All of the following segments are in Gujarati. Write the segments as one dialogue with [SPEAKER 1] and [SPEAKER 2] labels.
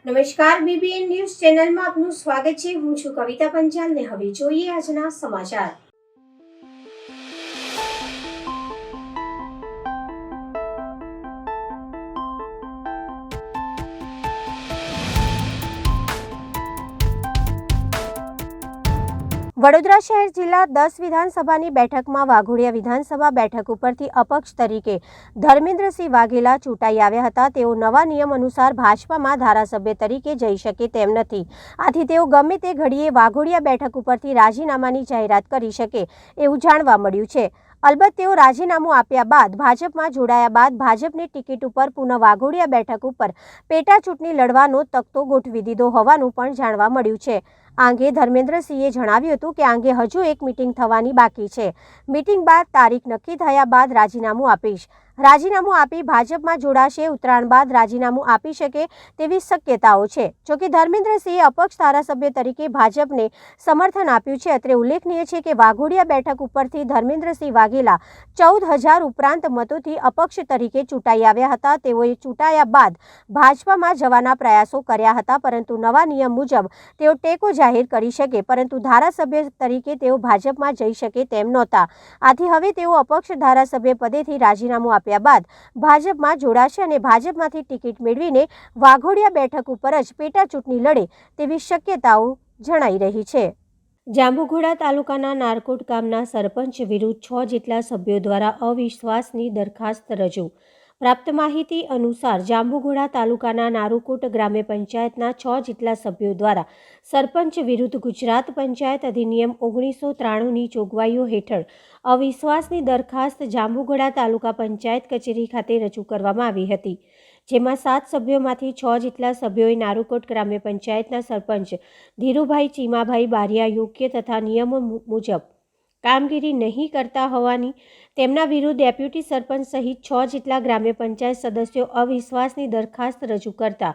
[SPEAKER 1] નમસ્કાર, બીબીએન ન્યૂઝ ચેનલમાં આપનું સ્વાગત છે। હું છું કવિતા પંચાલ ને હવે જોઈએ આજના સમાચાર। વડોદરા શહેર જિલ્લા 10 વિધાનસભાની બેઠકમાં વાઘોડિયા વિધાનસભા બેઠક ઉપરથી અપક્ષ તરીકે ધર્મેન્દ્રસિંહ વાઘેલા ચૂંટાઈ આવ્યા હતા। તેઓ નવા નિયમ અનુસાર ભાજપામાં ધારાસભ્ય તરીકે જઈ શકે તેમ નથી। આથી તેઓ ગમે તે ઘડીએ વાઘોડિયા બેઠક ઉપરથી રાજીનામાની જાહેરાત કરી શકે એવું જાણવા મળ્યું છે। અલબત્ત તેઓ રાજીનામું આપ્યા બાદ ભાજપમાં જોડાયા બાદ ભાજપની ટિકિટ ઉપર પુનઃ વાઘોડિયા બેઠક ઉપર પેટા ચૂંટણી લડવાનો તખતો ગોઠવી દીધો હોવાનું પણ જાણવા મળ્યું છે। આ અંગે ધર્મેન્દ્રસિંહે જણાવ્યું હતું કે આ અંગે હજુ એક મીટિંગ થવાની બાકી છે। મીટિંગ બાદ તારીખ નક્કી થયા બાદ રાજીનામું આપીશ। રાજીનામું આપી ભાજપમાં જોડાશે। ઉત્તરાયણ બાદ રાજીનામું આપી શકે તેવી શક્યતાઓ છે। જોકે ધર્મેન્દ્રસિંહે અપક્ષ ધારાસભ્ય તરીકે ભાજપને સમર્થન આપ્યું છે। અત્રે ઉલ્લેખનીય છે કે વાઘોડિયા બેઠક ઉપરથી ધર્મેન્દ્રસિંહ વાઘેલા 14,000 ઉપરાંત મતોથી અપક્ષ તરીકે ચૂંટાઈ આવ્યા હતા। તેઓએ ચૂંટાયા બાદ ભાજપામાં જવાના પ્રયાસો કર્યા હતા, પરંતુ નવા નિયમ મુજબ તેઓ ટેકો જાહેર કરી શકે, પરંતુ ધારાસભ્ય તરીકે તેઓ ભાજપમાં જઈ શકે તેમ નહોતા। આથી હવે તેઓ અપક્ષ ધારાસભ્ય પદેથી રાજીનામું આપ્યા બાદ ભાજપમાં જોડાશે અને ભાજપમાંથી ટિકિટ મેળવીને વાઘોડિયા બેઠક ઉપર જ પેટા ચૂંટણી લડે તેવી શક્યતાઓ જણાઈ રહી છે। જાંબુઘોડા તાલુકાના નારકોટ ગામના સરપંચ વિરુદ્ધ 6 જેટલા સભ્યો દ્વારા અવિશ્વાસની દરખાસ્ત રજૂ। પ્રાપ્ત માહિતી અનુસાર જાંબુઘોડા તાલુકાના નારુકોટ ગ્રામ્ય પંચાયતના 6 જેટલા સભ્યો દ્વારા સરપંચ વિરુદ્ધ ગુજરાત પંચાયત અધિનિયમ 1993ની જોગવાઈઓ હેઠળ અવિશ્વાસની દરખાસ્ત જાંબુઘોડા તાલુકા પંચાયત કચેરી ખાતે રજૂ કરવામાં આવી હતી, જેમાં 7 સભ્યોમાંથી 6 જેટલા સભ્યોએ નારુકોટ ગ્રામ્ય પંચાયતના સરપંચ ધીરુભાઈ ચીમાભાઈ બારિયા યોગ્ય તથા નિયમો મુજબ કામગીરી નહીં કરતા હોવાની તેમના વિરુદ્ધ ડેપ્યુટી સરપંચ સહિત 6 જેટલા ગ્રામ્ય પંચાયત સદસ્યો અવિશ્વાસની દરખાસ્ત રજૂ કરતા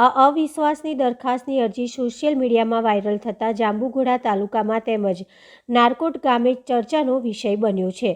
[SPEAKER 1] આ અવિશ્વાસની દરખાસ્તની અરજી સોશિયલ મીડિયામાં વાયરલ થતાં જાંબુઘોડા તાલુકામાં તેમજ નારકોટ ગામે ચર્ચાનો વિષય બન્યો છે।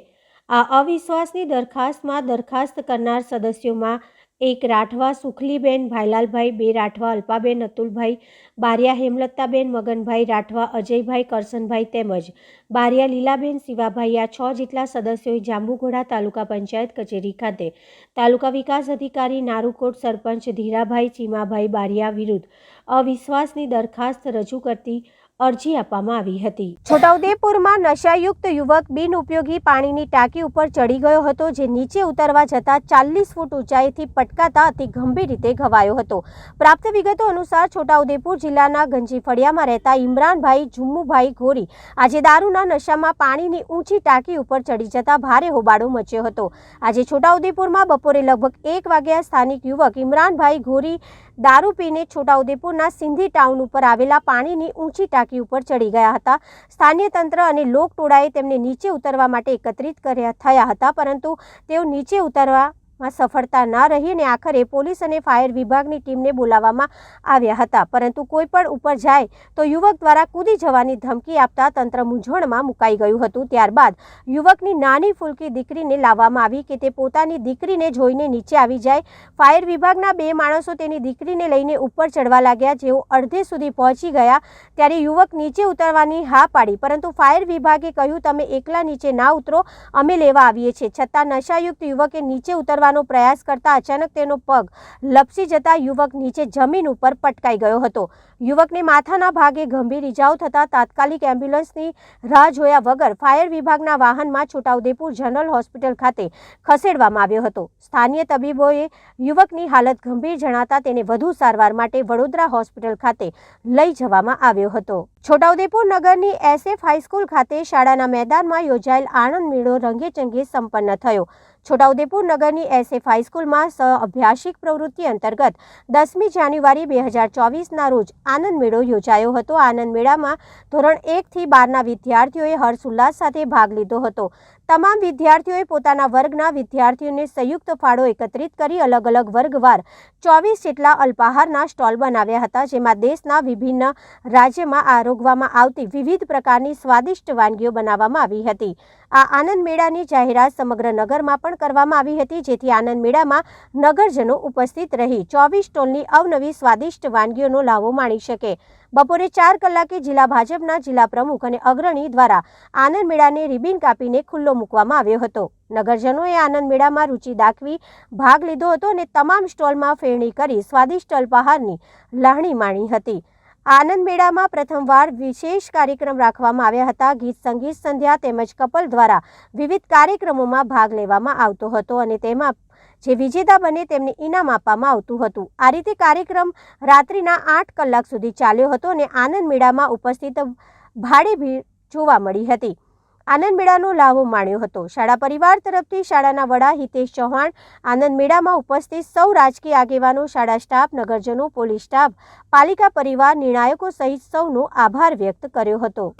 [SPEAKER 1] આ અવિશ્વાસની દરખાસ્તમાં દરખાસ્ત કરનાર સદસ્યોમાં 1 રાઠવા સુખલીબેન ભાઈલાલભાઈ, 2 રાઠવા અલ્પાબેન અતુલભાઈ બારિયા, હેમલતાબેન મગનભાઈ રાઠવા, અજયભાઈ કરસનભાઈ તેમજ બારિયા લીલાબેન શિવાભાઈ આ 6 જેટલા સદસ્યોએ જાંબુઘોડા તાલુકા પંચાયત કચેરી ખાતે તાલુકા વિકાસ અધિકારી નારુકોટ સરપંચ ધીરાભાઈ ચીમાભાઈ બારિયા વિરુદ્ધ અવિશ્વાસની દરખાસ્ત રજૂ કરતી અરજી આપવામાં આવી હતી। છોટાઉદેપુરમાં નશાયુક્ત યુવક બિનઉપયોગી પાણીની ટાંકી ઉપર ચડી ગયો હતો, જે નીચે ઉતરવા જતા 40 ફૂટ ઊંચાઈથી પટકાતા અતિ ગંભીર રીતે ઘવાયો હતો। પ્રાપ્ત વિગતો અનુસાર છોટાઉદેપુર જિલ્લાના ગંજી ફળિયામાં રહેતા ઇમરાનભાઈ જુમ્મુભાઈ ઘોરી આજે દારૂના નશામાં પાણીની ઊંચી ટાંકી ઉપર ચડી જતા ભારે હોબાળો મચ્યો હતો। આજે છોટાઉદેપુરમાં બપોરે લગભગ 1 વાગ્યા સ્થાનિક યુવક ઇમરાનભાઈ ઘોરી દારૂ પીને છોટાઉદેપુરના સિંધી ટાઉન ઉપર આવેલા પાણીની ઊંચી ટાંકી ઉપર ચડી ગયા હતા। સ્થાનિય તંત્ર અને લોક ટોળાએ તેમને નીચે ઉતરવા માટે એકત્રિત થયા હતા, પરંતુ તેઓ નીચે ઉતરવામાં સફળતા ન રહી અને આખરે પોલીસ અને ફાયર વિભાગની ટીમને બોલાવવામાં આવ્યા હતા, પરંતુ કોઈ પણ ઉપર જાય તો યુવક દ્વારા કૂદી જવાની ધમકી આપતા તંત્ર મૂંઝવણમાં મુકાઈ ગયું હતું। ત્યારબાદ યુવકની નાની ફૂલકી દીકરીને લાવવામાં આવી કે તે પોતાની દીકરીને જોઈને નીચે આવી જાય। ફાયર વિભાગના 2 માણસો તેની દીકરીને લઈને ઉપર ચડવા લાગ્યા। જેઓ અડધે સુધી પહોંચી ગયા ત્યારે યુવક નીચે ઉતરવાની હા પાડી, પરંતુ ફાયર વિભાગે કહ્યું, તમે એકલા નીચે ના ઉતરો, અમે લેવા આવીએ છીએ। છતાં નશાયુક્ત યુવકે નીચે ઉતરવા પ્રયાસ કરતા અચાનક તેનો પગ લપસી જતા યુવક નીચે જમીન ઉપર પટકાઈ ગયો હતો। યુવકને માથાના ભાગે ગંભીર ઈજાઓ થતા તાત્કાલિક એમ્બ્યુલન્સની રાહ જોયા વગર ફાયર વિભાગના વાહનમાં છોટાઉદેપુર જનરલ હોસ્પિટલ ખાતે ખસેડવામાં આવ્યો હતો। સ્થાનિય તબીબોએ યુવકની હાલત ગંભીર જણાતા તેને વધુ સારવાર માટે વડોદરા હોસ્પિટલ ખાતે લઈ જવામાં આવ્યો હતો। છોટાઉદેપુર નગરની SF હાઈસ્કૂલ ખાતે શાળાના મેદાનમાં યોજાયેલ આનંદ મેળો રંગેચંગે સંપન્ન થયો। છોટાઉદેપુર નગરની SF હાઈસ્કૂલમાં સહ-અભ્યાસિક પ્રવૃત્તિ અંતર્ગત 10મી જાન્યુઆરી 2024ના રોજ આનંદ મેળો યોજાયો હતો। આનંદ મેળામાં ધોરણ 1 થી 12ના વિદ્યાર્થીઓએ હર્ષોલ્લાસ સાથે ભાગ લીધો હતો। તમામ વિદ્યાર્થીઓએ પોતાના વર્ગના વિદ્યાર્થીઓને સંયુક્ત ફાળો એકત્રિત કરી અલગ અલગ વર્ગવાર 24 જેટલા અલ્પાહારના સ્ટોલ બનાવ્યા હતા, જેમાં દેશના વિભિન્ન રાજ્યમાં આરોગવામાં આવતી વિવિધ પ્રકારની સ્વાદિષ્ટ વાનગીઓ બનાવવામાં આવી હતી. આ આનંદ મેળાની જાહેરાત સમગ્ર નગરમાં પણ કરવામાં આવી હતી, જેથી આનંદ મેળામાં નગરજનો ઉપસ્થિત રહી 24 સ્ટોલની અવનવી સ્વાદિષ્ટ વાનગીઓનો લાવો માણી શકે. બપોરે 4 કલાકે જિલ્લા ભાજપના જિલ્લા પ્રમુખ અને અગ્રણી દ્વારા આનંદ મેળાને રિબિન કાપીને ખુલ્લો મૂકવામાં આવ્યો હતો. નગરજનોએ આનંદ મેળામાં રુચિ દાખવી ભાગ લીધો હતો અને તમામ સ્ટોલમાં ફેરણી કરી સ્વાદિષ્ટ અલ્પાહારની લાહણી માણી હતી. આનંદ મેળામાં પ્રથમવાર વિશેષ કાર્યક્રમ રાખવામાં આવ્યા હતા. ગીત સંગીત સંધ્યા તેમજ કપલ દ્વારા વિવિધ કાર્યક્રમોમાં ભાગ લેવામાં આવતો હતો અને તેમાં જે વિજેતા બને તેમને ઇનામ આપવામાં આવતું હતું. આ રીતે કાર્યક્રમ રાત્રિના 8 કલાક સુધી ચાલ્યો હતો અને આનંદ મેળામાં ઉપસ્થિત ભારે ભીડ જોવા મળી હતી. આનંદ મેળાનો લાવો માણ્યો હતો. શાળા પરિવાર તરફથી શાળાના વડા હિતેશ ચૌહાણ, આનંદ મેળામાં ઉપસ્થિત સૌ રાજકીય આગેવાનો, શાળા સ્ટાફ, નગરજનો, પોલીસ સ્ટાફ, પાલિકા પરિવાર, નિર્ણાયકો સહિત સૌનો આભાર વ્યક્ત કર્યો હતો.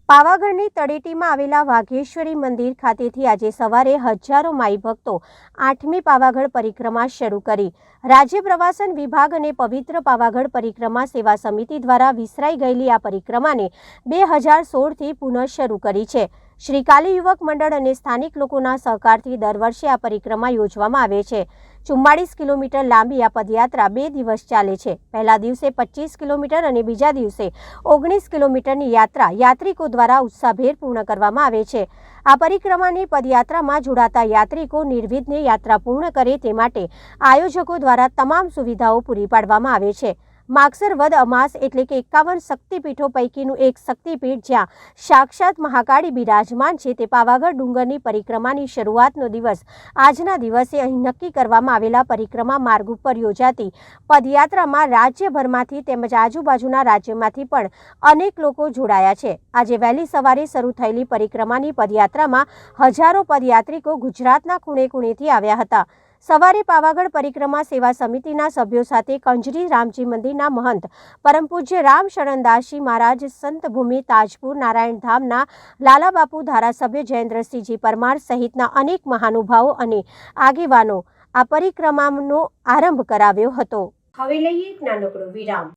[SPEAKER 1] પાવાગઢની તળેટીમાં આવેલા વાઘેશ્વરી મંદિર ખાતેથી આજે સવારે હજારો માઈ ભક્તો 8મી પાવાગઢ પરિક્રમા શરૂ કરી. રાજ્ય પ્રવાસન વિભાગ અને પવિત્ર પાવાગઢ પરિક્રમા સેવા સમિતિ દ્વારા વિસરાઈ ગયેલી આ પરિક્રમાને 2016થી પુનઃ શરૂ કરી છે. શ્રી કાલી યુવક મંડળ અને સ્થાનિક લોકોના સહકારથી દર વર્ષે આ પરિક્રમા યોજવામાં આવે છે. 44 કિલોમીટર લાંબી આ પદયાત્રા 2 દિવસ ચાલે છે. પહેલા દિવસે 25 કિલોમીટર અને બીજા દિવસે 19 કિલોમીટરની યાત્રા યાત્રિકો દ્વારા ઉત્સાહભેર પૂર્ણ કરવામાં આવે છે. આ પરિક્રમાની પદયાત્રામાં જોડાતા યાત્રિકો નિર્વિઘ્ને યાત્રા પૂર્ણ કરે તે માટે આયોજકો દ્વારા તમામ સુવિધાઓ પૂરી પાડવામાં આવે છે. માગસર વદ અમાસ એટલે કે 51 શક્તિપીઠો પૈકીનું એક શક્તિપીઠ જ્યાં સાક્ષાત મહાકાળી બિરાજમાન છે તે પાવાગઢ ડુંગરની પરિક્રમાની શરૂઆતનો દિવસ આજના દિવસે અહીં નક્કી કરવામાં આવેલા પરિક્રમા માર્ગ ઉપર યોજાતી પદયાત્રામાં રાજ્યભરમાંથી તેમજ આજુબાજુના રાજ્યમાંથી પણ અનેક લોકો જોડાયા છે. આજે વહેલી સવારે શરૂ થયેલી પરિક્રમાની પદયાત્રામાં હજારો પદયાત્રિકો ગુજરાતના ખૂણે ખૂણેથી આવ્યા હતા. સવારે પાવાગઢ પરિક્રમા સેવા સમિતિના સભ્યો સાથે કંજરી રામજી મંદિરના મહંત પરમ પૂજ્ય રામ શરણદાસજી મહારાજ, સંત ભૂમિ તાજપુર નારાયણ ધામના લાલાબાપુ, ધારાસભ્ય જયેન્દ્રસિંહજી પરમાર સહિતના અનેક મહાનુભાવો અને આગેવાનો આ પરિક્રમાનો આરંભ કરાવ્યો હતો. હવે લઈએ એક નાનકડો વિરામ.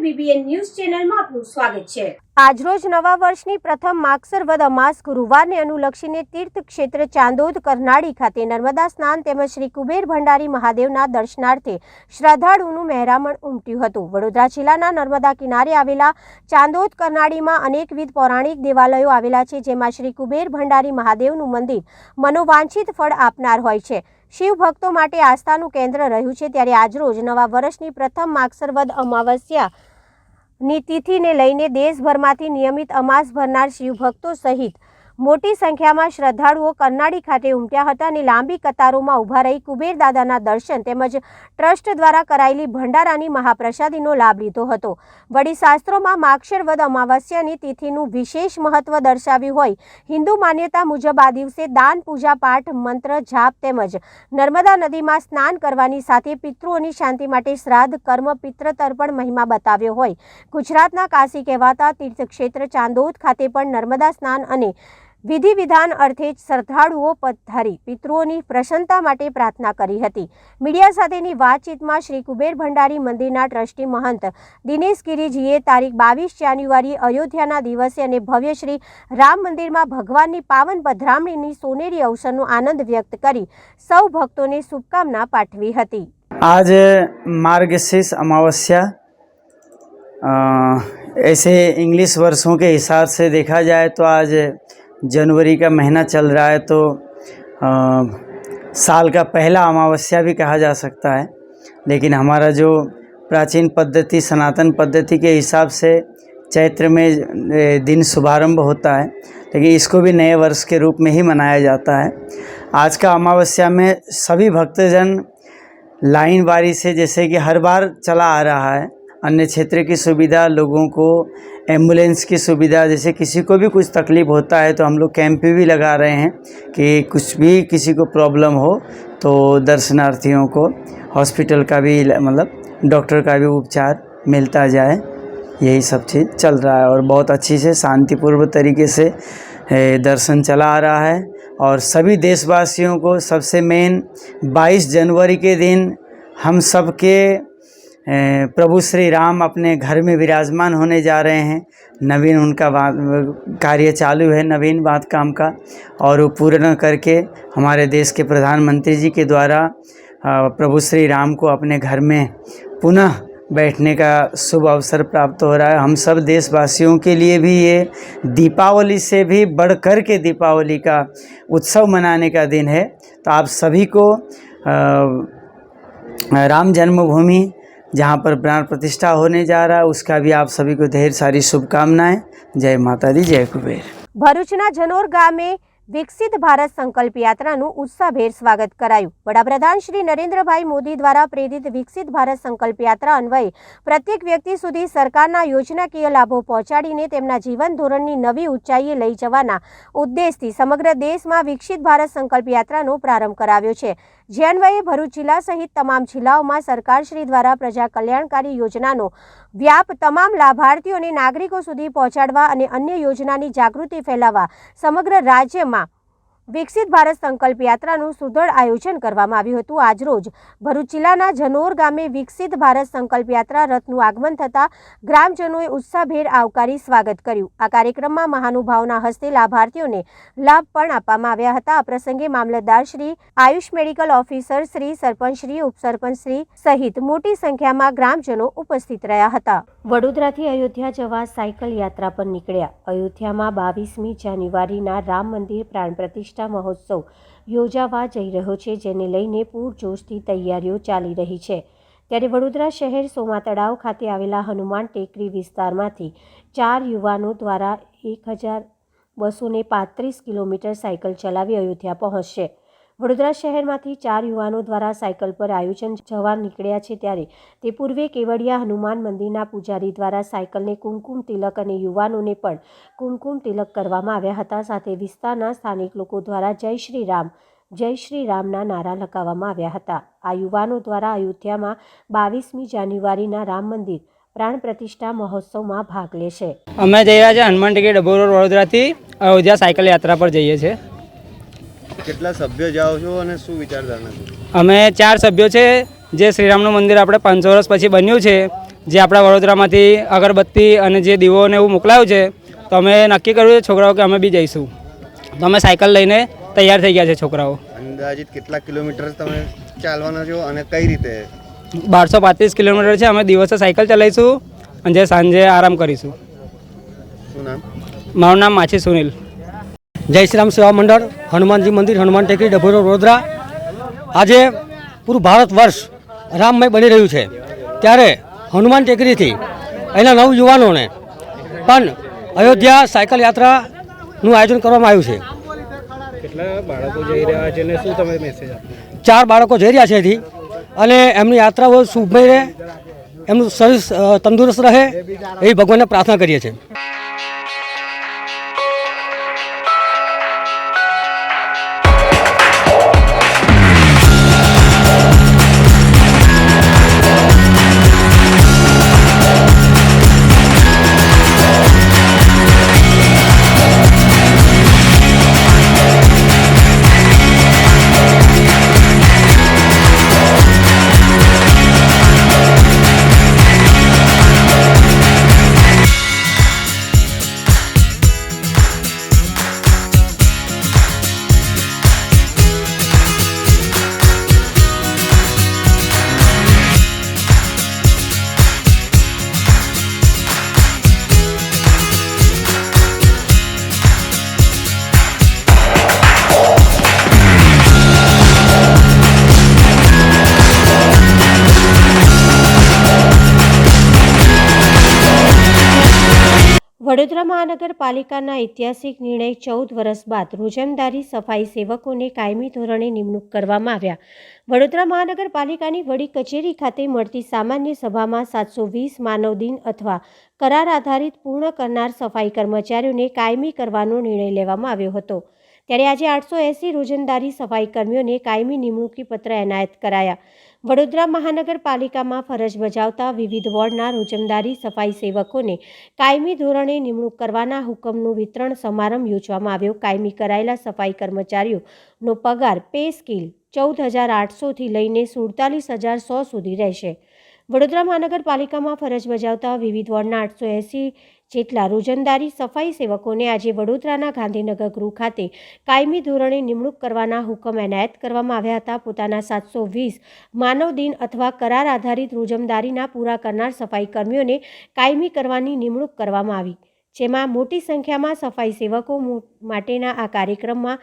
[SPEAKER 1] BBN ન્યૂઝ ચેનલમાં આપનું સ્વાગત છે। આજરોજ નવા વર્ષની પ્રથમ માગસર વદ અમાસ ગુરુવારને અનુલક્ષીને તીર્થ ક્ષેત્ર ચાંદોદ કરનાળી ખાતે નર્મદા સ્નાન તેમજ શ્રી કુબેર ભંડારી મહાદેવના દર્શનાર્થે શ્રદ્ધાળુઓનું મહેરામણ ઉમટ્યું હતું। વડોદરા જિલ્લાના નર્મદા કિનારે આવેલા ચાંદોદ કરનાળીમાં અનેકવિધ પૌરાણિક દેવાલયો આવેલા છે, જેમાં શ્રી કુબેર ભંડારી મહાદેવનું મંદિર મનોવાંછિત ફળ આપનાર હોય છે। શિવ ભક્તો માટે આસ્થાનું કેન્દ્ર રહ્યું છે। ત્યારે આજરોજ નવા વર્ષની પ્રથમ માગસર વદ અમાવસ્યાની તિથિને લઈને દેશભરમાંથી નિયમિત અમાસ ભરનાર શિવ ભક્તો સહિત મોટી સંખ્યામાં શ્રદ્ધાળુઓ કરનાળી ખાતે ઉમટ્યા હતા અને લાંબી કતારોમાં ઊભા રહી કુબેર દાદાના દર્શન તેમજ ટ્રસ્ટ દ્વારા કરાયેલી ભંડારાની મહાપ્રસાદીનો લાભ લીધો હતો। વળી શાસ્ત્રોમાં માગશર વદ અમાવસ્યાની તિથિનું વિશેષ મહત્વ દર્શાવ્યું હોય હિન્દુ માન્યતા મુજબ આ દિવસે દાન, પૂજા પાઠ, મંત્ર જાપ તેમજ નર્મદા નદીમાં સ્નાન કરવાની સાથે પિતૃઓની શાંતિ માટે શ્રાદ્ધ કર્મ પિતૃ તર્પણ મહિમા બતાવ્યો હોય ગુજરાતના કાશી કહેવાતા તીર્થક્ષેત્ર ચાંદોદ ખાતે પણ નર્મદા સ્નાન અને વિધિ વિધાન અર્થે શ્રદ્ધાળુઓ પધારી પિતૃઓની પ્રસન્નતા માટે પ્રાર્થના કરી હતી। મીડિયા સાથેની વાતચીતમાં શ્રી કુબેર ભંડારી મંદિરના ટ્રસ્ટી મહંત દિનેશ ગિરીજીએ તારીખ 22 જાન્યુઆરી અયોધ્યાના દિવસે અને ભવ્ય શ્રી રામ મંદિરમાં ભગવાનની પાવન પધરામણીની સોનેરી અવસરનો આનંદ વ્યક્ત કરી સૌ ભક્તોને શુભકામના પાઠવી હતી।
[SPEAKER 2] आज मार्गशीर्ष अमावस्या ऐसे इंग्लिश वर्षों के हिसाब से देखा जाए तो आज जनवरी का महीना चल रहा है, तो साल का पहला अमावस्या भी कहा जा सकता है। लेकिन हमारा जो प्राचीन पद्धति सनातन पद्धति के हिसाब से चैत्र में दिन शुभारंभ होता है, लेकिन इसको भी नए वर्ष के रूप में ही मनाया जाता है। आज का अमावस्या में सभी भक्तजन लाइन बारी से जैसे कि हर बार चला आ रहा है। अन्य क्षेत्र की सुविधा, लोगों को एम्बुलेंस की सुविधा, जैसे किसी को भी कुछ तकलीफ़ होता है तो हम लोग कैंप भी लगा रहे हैं कि कुछ भी किसी को प्रॉब्लम हो तो दर्शनार्थियों को हॉस्पिटल का भी मतलब डॉक्टर का भी उपचार मिलता जाए। यही सब चीज़ चल रहा है और बहुत अच्छी से शांतिपूर्व तरीके से दर्शन चला आ रहा है। और सभी देशवासियों को सबसे मेन 22 जनवरी के दिन हम सब के प्रभु श्री राम अपने घर में विराजमान होने जा रहे हैं। नवीन उनका कार्य चालू है, नवीन बात काम का, और वो पूर्ण करके हमारे देश के प्रधानमंत्री जी के द्वारा प्रभु श्री राम को अपने घर में पुनः बैठने का शुभ अवसर प्राप्त हो रहा है। हम सब देशवासियों के लिए भी ये दीपावली से भी बढ़कर के दीपावली का उत्सव मनाने का दिन है। तो आप सभी को राम जन्मभूमि जहाँ पर प्राण प्रतिष्ठा होने जा रहा है उसका भी आप सभी को ढेर सारी शुभकामनाएं। जय माता दी, जय कुबेर।
[SPEAKER 1] ભરૂચના જનોર ગામે વિકસિત ભારત સંકલ્પ યાત્રાનું ઉત્સાહભેર સ્વાગત કરાયું। વડાપ્રધાન શ્રી નરેન્દ્રભાઈ મોદી દ્વારા પ્રેરિત વિકસિત ભારત સંકલ્પ યાત્રા અન્વયે પ્રત્યેક વ્યક્તિ સુધી સરકારના યોજનાકીય લાભો પહોંચાડીને તેમના જીવન ધોરણની નવી ઊંચાઈએ લઈ જવાના ઉદ્દેશથી સમગ્ર દેશમાં વિકસિત ભારત સંકલ્પ યાત્રાનો પ્રારંભ કરાવ્યો છે, જે અન્વયે ભરૂચ જિલ્લા સહિત તમામ જિલ્લાઓમાં સરકારશ્રી દ્વારા પ્રજા કલ્યાણકારી યોજનાનો વ્યાપ તમામ લાભાર્થીઓ અને નાગરિકો સુધી પહોંચાડવા અને અન્ય યોજનાની જાગૃતિ ફેલાવવા સમગ્ર રાજ્યમાં વિકસિત ભારત સંકલ્પ યાત્રાનું સુદૃઢ આયોજન કરવામાં આવ્યું હતું। આજરોજ ભરૂચ જિલ્લાના જનોર ગામે વિકસિત ભારત સંકલ્પ યાત્રા રથનું આગમન થતાં ગ્રામજનોએ ઉત્સાહભેર આવકારી સ્વાગત કર્યું। આ કાર્યક્રમમાં મહાનુભાવોના હસ્તે લાભાર્થીઓને લાભ પણ આપવામાં આવ્યા હતા। આ પ્રસંગે મામલતદાર શ્રી, આયુષ મેડિકલ ઓફિસર શ્રી, સરપંચ શ્રી, ઉપસરપંચ શ્રી સહિત મોટી સંખ્યામાં ગ્રામજનો ઉપસ્થિત રહ્યા હતા। વડોદરાથી અયોધ્યા જવા સાયકલ યાત્રા પર નીકળ્યા। અયોધ્યામાં 22મી જાન્યુઆરીના રામ મંદિર પ્રાણ પ્રતિષ્ઠા મહોત્સવ યોજાવા જઈ રહ્યો છે, જેને લઈને પૂરજોશથી તૈયારીઓ ચાલી રહી છે। ત્યારે વડોદરા શહેર સોમા તળાવ ખાતે આવેલા હનુમાન ટેકરી વિસ્તારમાંથી 4 યુવાનો દ્વારા 1235 કિલોમીટર સાયકલ ચલાવી અયોધ્યા પહોંચશે। વડોદરા શહેરમાંથી 4 યુવાનો દ્વારા સાયકલ પર આયોજન જવા નીકળ્યા છે। ત્યારે તે પૂર્વે કેવડિયા હનુમાન મંદિરના પૂજારી દ્વારા સાયકલને કુમકુમ તિલક અને યુવાનોને પણ કુમકુમ તિલક કરવામાં આવ્યા હતા। સાથે વિસ્તારના સ્થાનિક લોકો દ્વારા જય શ્રી રામના નારા લગાવવામાં આવ્યા હતા। આ યુવાનો દ્વારા અયોધ્યામાં 22મી જાન્યુઆરીના રામ મંદિર प्राण प्रतिष्ठा महोत्सव में भाग लेशे।
[SPEAKER 3] अमे जई रह्या छे हनुमान टिकट डबो रोड वडोदराथी अयोध्या साइकल यात्रा पर जईए छे।
[SPEAKER 4] કેટલા સભ્યો જાઓ છો અને શું વિચારધારણા છે?
[SPEAKER 3] અમે 4 સભ્યો છે। જે શ્રીરામનું મંદિર આપણે 500 વર્ષ પછી બન્યું છે જે આપણા વડોદરામાંથી અગરબત્તી અને જે દીવોને એવું મોકલાયું છે તો અમે નક્કી કર્યું છે છોકરાઓ કે અમે બી જઈશું. તો અમે સાયકલ લઈને તૈયાર થઈ ગયા છે છોકરાઓ.
[SPEAKER 4] અંદાજિત કેટલા કિલોમીટર તમે ચાલવાના છો અને કઈ રીતે?
[SPEAKER 3] 1235 કિલોમીટર છે. અમે દિવસે સાયકલ ચલાવીશું અને જે સાંજે આરામ કરીશું.
[SPEAKER 4] શું નામ?
[SPEAKER 3] મારું નામ માછી સુનિલ.
[SPEAKER 5] જય શ્રી રામ સેવા મંડળ, હનુમાનજી મંદિર, હનુમાન ટેકરી, ડભોઈ રોડ, વડોદરા. આજે પૂરું ભારત વર્ષ રામમય બની રહ્યું છે ત્યારે હનુમાન ટેકરીથી અહીંના નવ યુવાનોને પણ અયોધ્યા સાયકલ યાત્રાનું આયોજન કરવામાં આવ્યું છે.
[SPEAKER 3] કેટલા બાળકો જઈ રહ્યા છે અને શું તમે મેસેજ આપો?
[SPEAKER 5] 4 બાળકો જઈ રહ્યા છે અહીંથી અને એમની યાત્રાઓ શુભમય રહે, એમનું શરીર તંદુરસ્ત રહે એવી ભગવાનને પ્રાર્થના કરીએ છીએ.
[SPEAKER 1] વડોદરા મહાનગરપાલિકાના ઐતિહાસિક નિર્ણય 14 વર્ષ બાદ રોજમદારી સફાઈ સેવકોને કાયમી ધોરણે નિમણૂક કરવામાં આવ્યા. વડોદરા મહાનગરપાલિકાની વડી કચેરી ખાતે મળતી સામાન્ય સભામાં 720 માનવ દિન અથવા કરાર આધારિત પૂર્ણ કરનાર સફાઈ કર્મચારીઓને કાયમી કરવાનો નિર્ણય લેવામાં આવ્યો હતો. ત્યારે આજે 880 રોજમદારી સફાઈ કર્મીઓને કાયમી નિમણૂકી પત્ર એનાયત કરાયા. વડોદરા મહાનગરપાલિકામાં ફરજ બજાવતા વિવિધ વોર્ડના રોજમદારી સફાઈ સેવકોને કાયમી ધોરણે નિમણૂક કરવાના હુકમનું વિતરણ સમારંભ યોજવામાં આવ્યો. કાયમી કરાયેલા સફાઈ કર્મચારીઓનો પગાર પે સ્કેલ 14,800થી લઈને 47,100 સુધી રહેશે. વડોદરા મહાનગરપાલિકામાં ફરજ બજાવતા વિવિધ વોર્ડના 880 જેટલા રોજમદારી સફાઈ સેવકોને આજે વડોદરાના ગાંધીનગર ગૃહ ખાતે કાયમી ધોરણે નિમણૂક કરવાના હુકમ એનાયત કરવામાં આવ્યા હતા. પોતાના 720 માનવ દિન અથવા કરાર આધારિત રોજમદારીના પૂરા કરનાર સફાઈ કર્મીઓને કાયમી કરવાની નિમણૂક કરવામાં આવી, જેમાં મોટી સંખ્યામાં સફાઈ સેવકો માટેના આ કાર્યક્રમમાં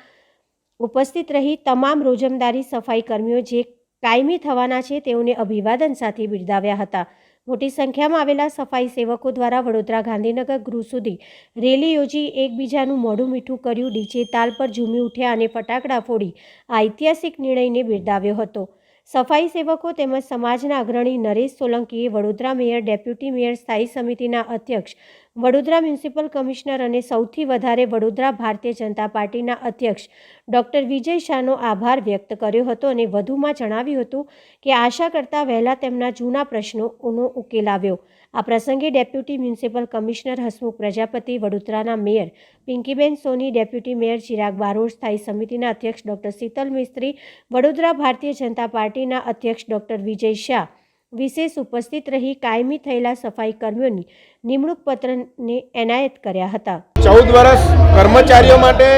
[SPEAKER 1] ઉપસ્થિત રહી તમામ રોજમદારી સફાઈ કર્મીઓ જે કાયમી થવાના છે તેઓને અભિવાદન સાથે બિરદાવ્યા હતા. મોટી સંખ્યામાં આવેલા સફાઈ સેવકો દ્વારા વડોદરા ગાંધીનગર ગૃહ સુધી રેલી યોજી એકબીજાનું મોઢું મીઠું કર્યું, ડીજે તાલ પર ઝૂમી ઉઠ્યા અને ફટાકડા ફોડી આ ઐતિહાસિક નિર્ણયને બિરદાવ્યો હતો. સફાઈ સેવકો તેમજ સમાજના અગ્રણી નરેશ સોલંકીએ વડોદરા મેયર, ડેપ્યુટી મેયર, સ્થાયી સમિતિના અધ્યક્ષ, વડોદરા મ્યુનિસિપલ કમિશનર અને સૌથી વધારે વડોદરા ભારતીય જનતા પાર્ટીના અધ્યક્ષ ડૉક્ટર વિજય શાહનો આભાર વ્યક્ત કર્યો હતો અને વધુમાં જણાવ્યું હતું કે આશા કરતાં વહેલા તેમના જૂના પ્રશ્નોનો ઉકેલ આવ્યો. આ પ્રસંગે deputy municipal commissioner Hasmukh Prajapati, વડોદરાના મેયર પિંકીબેન સોની, ડેપ્યુટી મેયર ચિરાગ બારોટ, સ્થાયી સમિતિના અધ્યક્ષ ડૉક્ટર શીતલ મિસ્ત્રી, વડોદરા ભારતીય જનતા પાર્ટીના અધ્યક્ષ ડૉક્ટર વિજય શાહ વિશેષ ઉપસ્થિત રહી કાયમી થયેલા સફાઈ કર્મીઓની નિમણૂક પત્રને એનાયત કર્યા હતા.
[SPEAKER 6] 14 વર્ષ કર્મચારીઓ માટે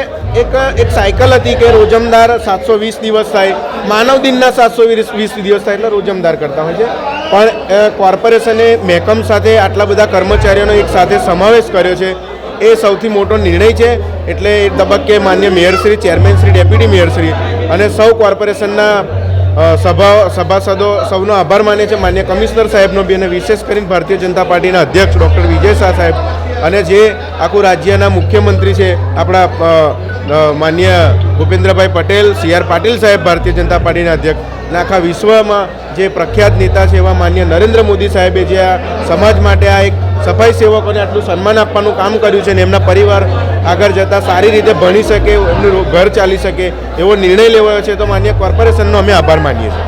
[SPEAKER 6] એક સાયકલ હતી કે રોજમદાર 720 દિવસ થાય, માનવ દિનના 720 દિવસ થાય એટલે રોજમદાર કરતા હોય છે. પણ કોર્પોરેશને મહેકમ સાથે આટલા બધા કર્મચારીઓનો એક સાથે સમાવેશ કર્યો છે એ સૌથી મોટો નિર્ણય છે. એટલે એ તબક્કે માન્ય મેયરશ્રી, ચેરમેનશ્રી, ડેપ્યુટી મેયરશ્રી અને સૌ કોર્પોરેશનના સભાસદો સૌનો આભાર માને છે. માન્ય કમિશનર સાહેબનો બી અને વિશેષ કરીને ભારતીય જનતા પાર્ટીના અધ્યક્ષ ડૉક્ટર વિજય શાહ સાહેબ અને જે આખું રાજ્યના મુખ્યમંત્રી છે આપણા માન્ય ભૂપેન્દ્રભાઈ પટેલ, CR પાટીલ સાહેબ ભારતીય જનતા પાર્ટીના અધ્યક્ષ અને આખા વિશ્વમાં જે પ્રખ્યાત નેતા છે એવા માન્ય નરેન્દ્ર મોદી સાહેબે જે આ સમાજ માટે આ એક સફાઈ સેવકોને આટલું સન્માન આપવાનું કામ કર્યું છે અને એમના પરિવાર આગળ જતાં સારી રીતે ભણી શકે, એમનું ઘર ચાલી શકે એવો નિર્ણય લેવાયો છે. તો માન્ય કોર્પોરેશનનો અમે આભાર માનીએ છીએ.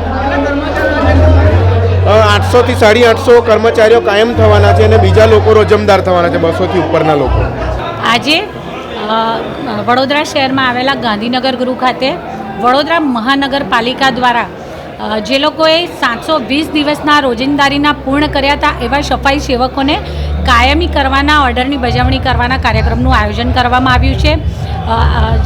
[SPEAKER 6] 800થી 850 કર્મચારીઓ કાયમ થવાના છે અને બીજા લોકો રોજમદાર થવાના છે, 200થી ઉપરના લોકો.
[SPEAKER 7] આજે વડોદરા શહેરમાં આવેલા ગાંધીનગર ગૃહ ખાતે વડોદરા મહાનગરપાલિકા દ્વારા જે લોકોએ 720 દિવસના રોજંદારીના પૂર્ણ કર્યા હતા એવા સફાઈ સેવકોને કાયમી કરવાના ઓર્ડરની બજાવણી કરવાના કાર્યક્રમનું આયોજન કરવામાં આવ્યું છે.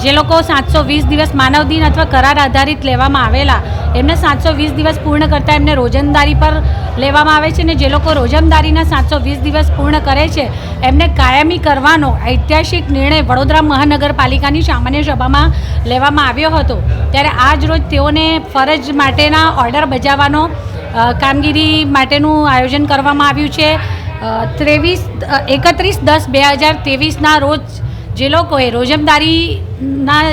[SPEAKER 7] જે લોકો 720 દિવસ માનવ દિન અથવા કરાર આધારિત લેવામાં આવેલા એમને 720 દિવસ પૂર્ણ કરતાં એમને રોજમદારી પર લેવામાં આવે છે, અને જે લોકો રોજમદારીના 720 દિવસ પૂર્ણ કરે છે એમને કાયમી કરવાનો ઐતિહાસિક નિર્ણય વડોદરા મહાનગરપાલિકાની સામાન્ય સભામાં લેવામાં આવ્યો હતો. ત્યારે આજ રોજ તેઓને ફરજ માટેના ઓર્ડર બજાવવાનો કામગીરી માટેનું આયોજન કરવામાં આવ્યું છે. 31/10/2023ના રોજ જે લોકોએ રોજમદારીના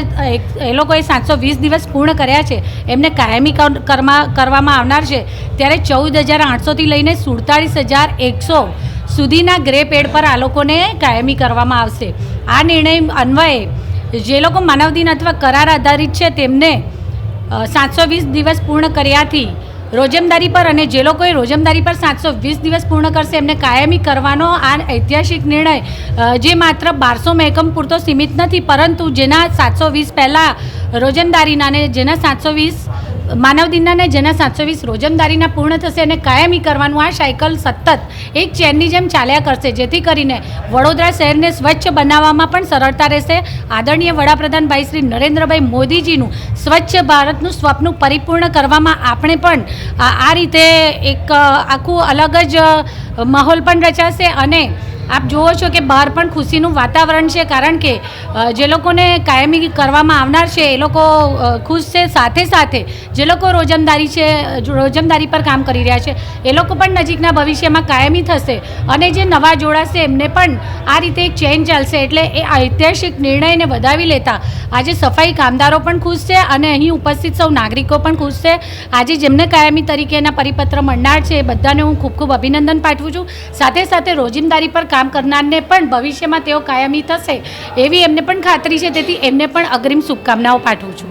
[SPEAKER 7] એ લોકોએ 720 દિવસ પૂર્ણ કર્યા છે એમને કાયમી કરવામાં આવનાર છે. ત્યારે 14,800થી લઈને 47,100 સુધીના ગ્રે પેડ પર આ લોકોને કાયમી કરવામાં આવશે. આ નિર્ણય અન્વયે જે લોકો માનવ દિન અથવા કરાર આધારિત છે તેમને 720 દિવસ પૂર્ણ કર્યાથી રોજમદારી પર, અને જે લોકોએ રોજમદારી પર 720 દિવસ પૂર્ણ કરશે એમને કાયમી કરવાનો આ ઐતિહાસિક નિર્ણય જે માત્ર 1200 મહેકમ પૂરતો સીમિત નથી, પરંતુ જેના 720 પહેલાં રોજમદારીના અને જેના 720 માનવ દિનના ને જેના 720 રોજમદારીના પૂર્ણ થશે અને કાયમી કરવાનું આ સાયકલ સતત એક ચેનની જેમ ચાલ્યા કરશે, જેથી કરીને વડોદરા શહેરને સ્વચ્છ બનાવવામાં પણ સરળતા રહેશે. આદરણીય વડાપ્રધાન ભાઈ શ્રી નરેન્દ્રભાઈ મોદીજીનું સ્વચ્છ ભારતનું સ્વપ્ન પરિપૂર્ણ કરવામાં આપણે પણ આ રીતે એક આખું અલગ જ માહોલ પણ રચાશે. અને આપ જુઓ છો કે બહાર પણ ખુશીનું વાતાવરણ છે, કારણ કે જે લોકોને કાયમી કરવામાં આવનાર છે એ લોકો ખુશ છે. સાથે સાથે જે લોકો રોજમદારી પર કામ કરી રહ્યા છે એ લોકો પણ નજીકના ભવિષ્યમાં કાયમી થશે, અને જે નવા જોડાશે એમને પણ આ રીતે એક ચેન ચાલશે. એટલે એ ઐતિહાસિક નિર્ણયને વધાવી લેતા આજે સફાઈ કામદારો પણ ખુશ છે અને અહીં ઉપસ્થિત સૌ નાગરિકો પણ ખુશ છે. આજે જેમને કાયમી તરીકેના પરિપત્ર મળનાર છે એ બધાને હું ખૂબ ખૂબ અભિનંદન પાઠવું છું. સાથે સાથે રોજમદારી પર કામ કરનારને પણ ભવિષ્યમાં તેઓ કાયમી થશે એવી એમને પણ ખાતરી છે, તેથી એમને પણ અગ્રિમ શુભકામનાઓ પાઠવું છું.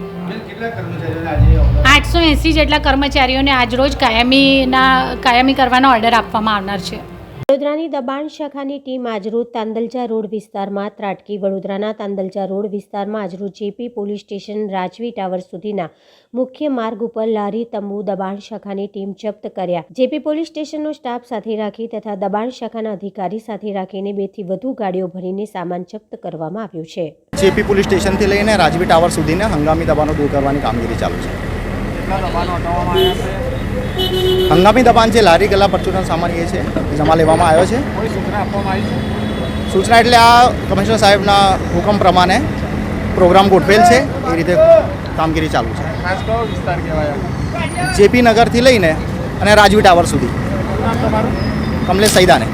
[SPEAKER 7] 880 જેટલા કર્મચારીઓને આજરોજ કાયમી કરવાનો ઓર્ડર આપવામાં આવનાર છે.
[SPEAKER 1] વડોદરાની દબાણ શાખાની ટીમ આજરોજ તાંદલજા રોડ વિસ્તારમાં ત્રાટકી. વડોદરાના તાંદલજા રોડ વિસ્તારમાં આજરોજ જેપી પોલીસ સ્ટેશન રાજવી ટાવર સુધીના મુખ્ય માર્ગ ઉપર લારી તંબુ દબાણ શાખાની ટીમ જપ્ત કર્યા. જેપી પોલીસ સ્ટેશનનો સ્ટાફ સાથે રાખી તથા દબાણ શાખાના અધિકારી સાથે રાખીને 2 થી વધુ ગાડીઓ ભરીને સામાન જપ્ત કરવામાં આવ્યું છે.
[SPEAKER 8] જેપી પોલીસ સ્ટેશનથી લઈને રાજવી ટાવર સુધીના હંગામી દબાણો દૂર કરવાની કામગીરી ચાલુ છે. હંગામી દબાણ છે, લારી ગલા પરચુરણ સામાન એ છે જમા લેવામાં આવ્યો છે. સૂચના એટલે આ કમિશનર સાહેબના હુકમ પ્રમાણે પ્રોગ્રામ ગોઠવેલ છે, એ રીતે કામગીરી ચાલુ છે. જેપી નગરથી લઈને અને રાજવી ટાવર સુધી. કમલેશ સૈદાને.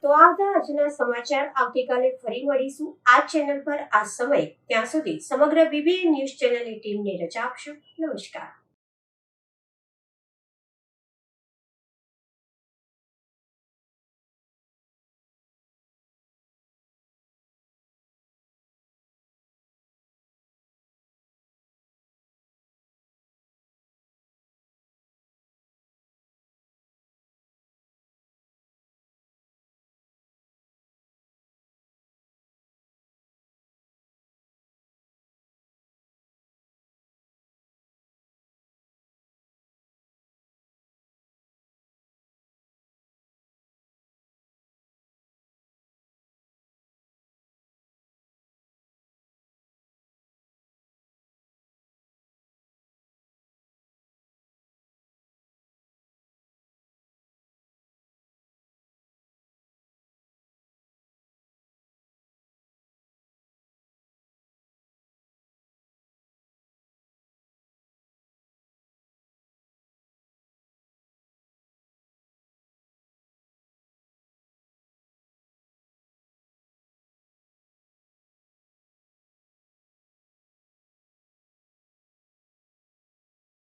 [SPEAKER 1] તો આજના સમાચાર આવતીકાલે ફરી મળીશું આ ચેનલ પર આ સમય. ત્યાં સુધી સમગ્ર બીબીએ ન્યૂઝ ચેનલની ટીમને રજા આપશો. નમસ્કાર.